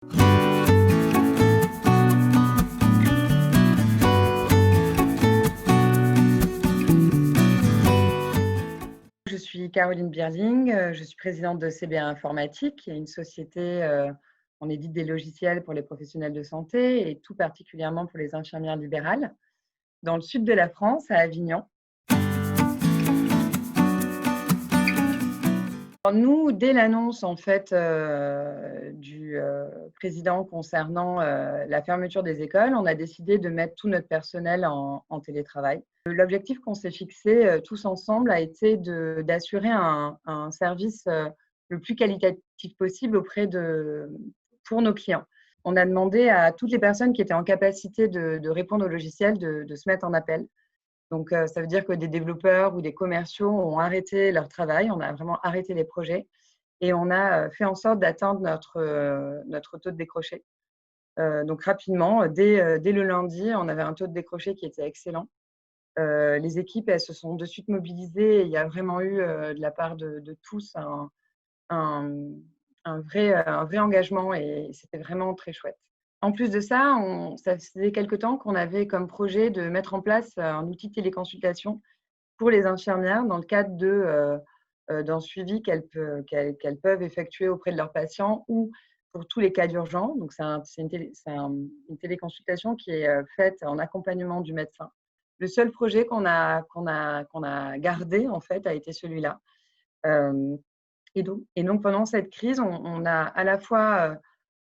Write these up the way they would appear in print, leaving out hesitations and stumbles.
Je suis Caroline Bierling, je suis présidente de CBA Informatique, qui est une société, on édite des logiciels pour les professionnels de santé et tout particulièrement pour les infirmières libérales, dans le sud de la France, à Avignon. Alors nous, dès l'annonce en fait, du président concernant la fermeture des écoles, on a décidé de mettre tout notre personnel en télétravail. L'objectif qu'on s'est fixé tous ensemble a été d'assurer un service le plus qualitatif possible pour nos clients. On a demandé à toutes les personnes qui étaient en capacité de répondre au logiciel de se mettre en appel. Donc, ça veut dire que des développeurs ou des commerciaux ont arrêté leur travail, on a vraiment arrêté les projets et on a fait en sorte d'atteindre notre taux de décroché. Donc rapidement, dès le lundi, on avait un taux de décroché qui était excellent. Les équipes, elles se sont de suite mobilisées et il y a vraiment eu, de la part de tous un un vrai engagement et c'était vraiment très chouette. En plus de ça, ça faisait quelque temps qu'on avait comme projet de mettre en place un outil de téléconsultation pour les infirmières dans le cadre d'un suivi qu'elles peuvent effectuer auprès de leurs patients ou pour tous les cas d'urgence. Donc, une téléconsultation qui est faite en accompagnement du médecin. Le seul projet qu'on a gardé, en fait, a été celui-là. Et donc, pendant cette crise, on a à la fois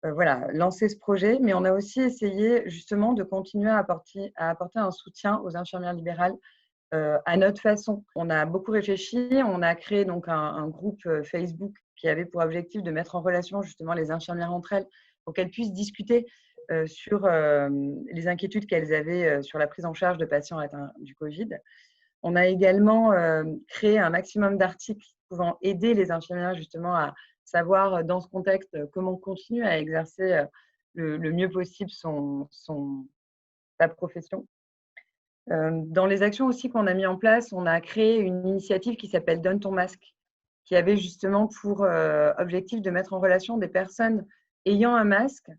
voilà, lancé ce projet, mais on a aussi essayé justement de continuer à apporter un soutien aux infirmières libérales à notre façon. On a beaucoup réfléchi, on a créé donc un groupe Facebook qui avait pour objectif de mettre en relation justement les infirmières entre elles pour qu'elles puissent discuter sur les inquiétudes qu'elles avaient sur la prise en charge de patients atteints du Covid. On a également créé un maximum d'articles pouvant aider les infirmières justement à savoir dans ce contexte comment continuer à exercer le mieux possible sa profession. Dans les actions aussi qu'on a mis en place, on a créé une initiative qui s'appelle Donne ton masque, qui avait justement pour objectif de mettre en relation des personnes ayant un masque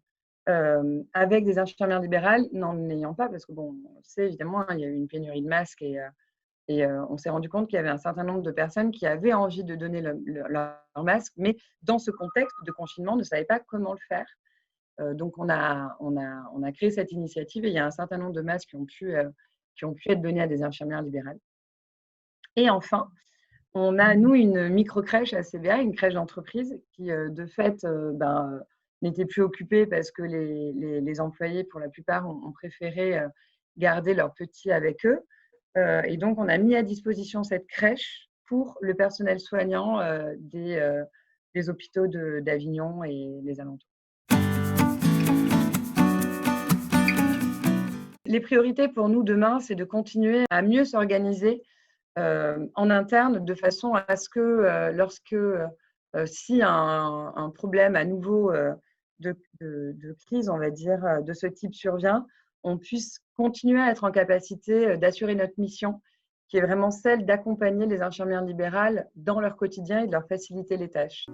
avec des infirmières libérales n'en ayant pas, parce que bon, on sait évidemment, il y a eu une pénurie de masques et on s'est rendu compte qu'il y avait un certain nombre de personnes qui avaient envie de donner leur masque, mais dans ce contexte de confinement, ne savaient pas comment le faire. Donc on a créé cette initiative et il y a un certain nombre de masques qui ont pu être donnés à des infirmières libérales. Et enfin, on a, nous, une micro-crèche à CBA, une crèche d'entreprise qui, de fait, n'était plus occupée parce que les employés, pour la plupart, ont préféré garder leurs petits avec eux. Et donc, on a mis à disposition cette crèche pour le personnel soignant des hôpitaux d'Avignon et les alentours. Les priorités pour nous demain, c'est de continuer à mieux s'organiser en interne de façon à ce que si un problème à nouveau de crise, on va dire, de ce type survient, on puisse continuer à être en capacité d'assurer notre mission, qui est vraiment celle d'accompagner les infirmières libérales dans leur quotidien et de leur faciliter les tâches.